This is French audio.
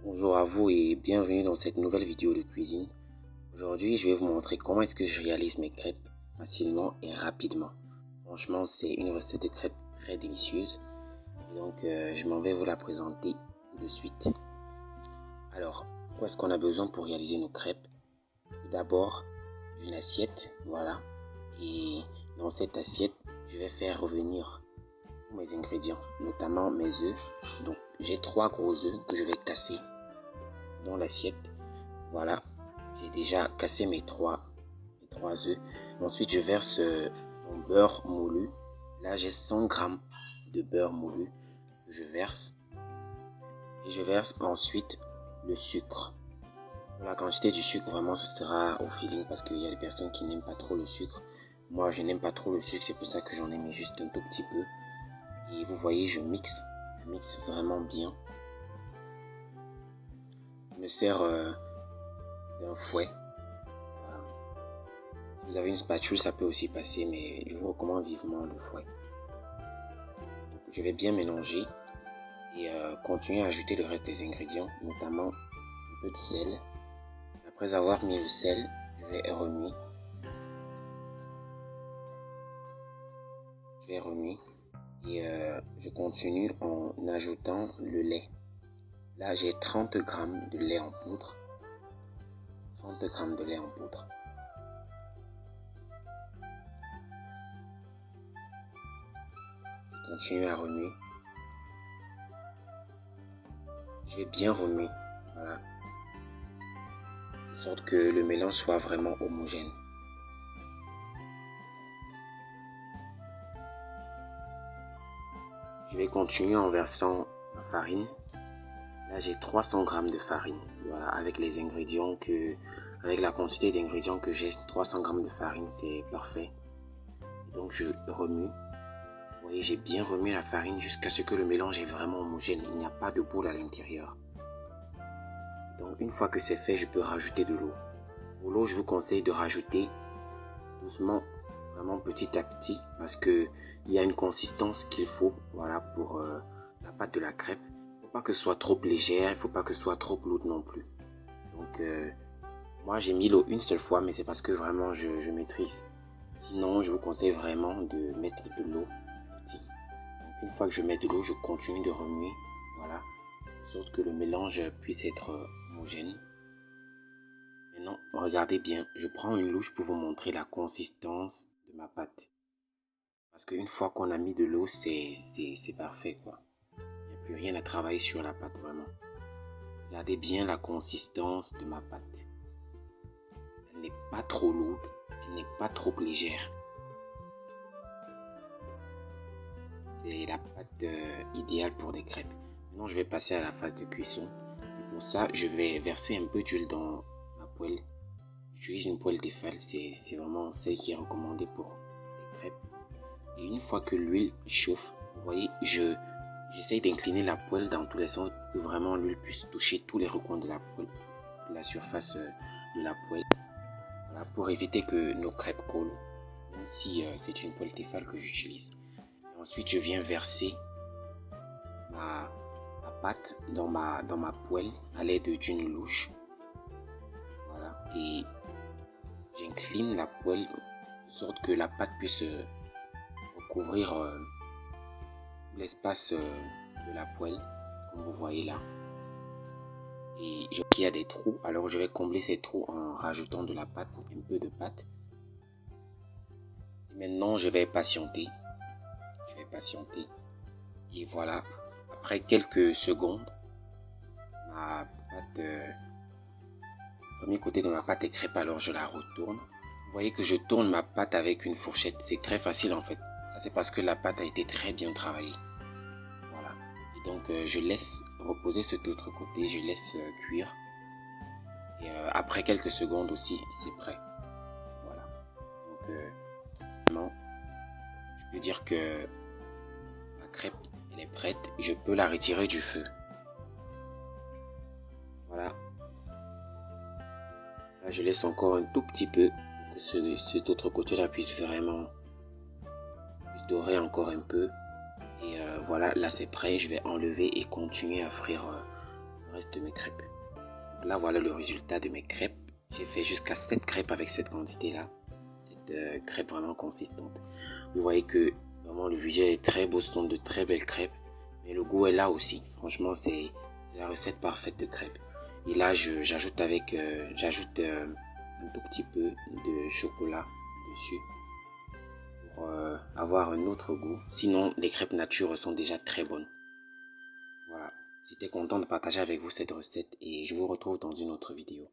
Bonjour à vous et bienvenue dans cette nouvelle vidéo de cuisine. Aujourd'hui, je vais vous montrer comment est-ce que je réalise mes crêpes facilement et rapidement. Franchement, c'est une recette de crêpes très délicieuse. Et donc, je m'en vais vous la présenter tout de suite. Alors, quoi est-ce qu'on a besoin pour réaliser nos crêpes? Tout d'abord, une assiette, voilà. Et dans cette assiette, je vais faire revenir tous mes ingrédients, notamment mes œufs. Donc, j'ai 3 gros œufs que je vais casser dans l'assiette. Voilà, j'ai déjà cassé mes trois œufs. Ensuite, je verse mon beurre moulu. Là, j'ai 100 g de beurre moulu que je verse. Et je verse ensuite le sucre. Pour la quantité du sucre, vraiment, ce sera au feeling parce qu'il y a des personnes qui n'aiment pas trop le sucre. Moi, je n'aime pas trop le sucre, c'est pour ça que j'en ai mis juste un tout petit peu. Et vous voyez, je mixe vraiment bien. Je me sers d'un fouet. Voilà. Si vous avez une spatule, ça peut aussi passer, mais je vous recommande vivement le fouet. Donc, je vais bien mélanger et continuer à ajouter le reste des ingrédients, notamment un peu de sel. Après avoir mis le sel, je vais remuer. Et je continue en ajoutant le lait. Là, j'ai 30 g de lait en poudre. 30 g de lait en poudre. Je continue à remuer. Je vais bien remuer. Voilà. De sorte que le mélange soit vraiment homogène. Je vais continuer en versant la farine. Là, j'ai 300 g de farine. Voilà, avec la quantité d'ingrédients que j'ai, 300 g de farine, c'est parfait. Donc, je remue. Vous voyez, j'ai bien remué la farine jusqu'à ce que le mélange est vraiment homogène. Il n'y a pas de boule à l'intérieur. Donc, une fois que c'est fait, je peux rajouter de l'eau. Pour l'eau, je vous conseille de rajouter doucement, vraiment petit à petit, parce que il y a une consistance qu'il faut, voilà, pour la pâte de la crêpe. Il ne faut pas que ce soit trop légère, il ne faut pas que ce soit trop lourd non plus. Donc, moi j'ai mis l'eau une seule fois, mais c'est parce que vraiment je maîtrise. Sinon, je vous conseille vraiment de mettre de l'eau. Donc, une fois que je mets de l'eau, je continue de remuer, voilà, de sorte que le mélange puisse être homogène. Maintenant, regardez bien, je prends une louche pour vous montrer la consistance de ma pâte. Parce qu'une fois qu'on a mis de l'eau, c'est parfait, quoi. Il n'y a plus rien à travailler sur la pâte, vraiment. Regardez bien la consistance de ma pâte. Elle n'est pas trop lourde, elle n'est pas trop légère. C'est la pâte idéale pour des crêpes. Maintenant, je vais passer à la phase de cuisson. Et pour ça, je vais verser un peu d'huile dans ma poêle. J'utilise une poêle Tefal, c'est vraiment celle qui est recommandée pour les crêpes. Et une fois que l'huile chauffe, vous voyez, j'essaye d'incliner la poêle dans tous les sens pour que vraiment l'huile puisse toucher tous les recoins de la poêle, de la surface de la poêle. Voilà, pour éviter que nos crêpes collent, même si c'est une poêle Tefal que j'utilise. Ensuite, je viens verser ma pâte dans ma poêle à l'aide d'une louche. Voilà, et j'incline la poêle de sorte que la pâte puisse recouvrir l'espace de la poêle, comme vous voyez là. Et il y a des trous, alors je vais combler ces trous en rajoutant de la pâte, un peu de pâte. Et maintenant, je vais patienter. Et voilà, après quelques secondes, ma pâte, le premier côté de ma pâte est crêpe, alors je la retourne. Vous voyez que je tourne ma pâte avec une fourchette, c'est très facile en fait. Ça c'est parce que la pâte a été très bien travaillée. Voilà. Et donc je laisse reposer cet autre côté, je laisse cuire. Et après quelques secondes aussi, c'est prêt. Voilà. Donc maintenant, je peux dire que ma crêpe elle est prête. Je peux la retirer du feu. Voilà. Là, je laisse encore un tout petit peu pour que cet autre côté-là puisse vraiment dorer encore un peu. Et voilà, là c'est prêt. Je vais enlever et continuer à frire reste de mes crêpes. Donc là, voilà le résultat de mes crêpes. J'ai fait jusqu'à 7 crêpes avec cette quantité-là. Cette crêpe vraiment consistante. Vous voyez que vraiment le visuel est très beau, ce sont de très belles crêpes. Mais le goût est là aussi. Franchement, c'est la recette parfaite de crêpes. Et là, j'ajoute un tout petit peu de chocolat dessus pour avoir un autre goût. Sinon, les crêpes nature sont déjà très bonnes. Voilà. J'étais content de partager avec vous cette recette et je vous retrouve dans une autre vidéo.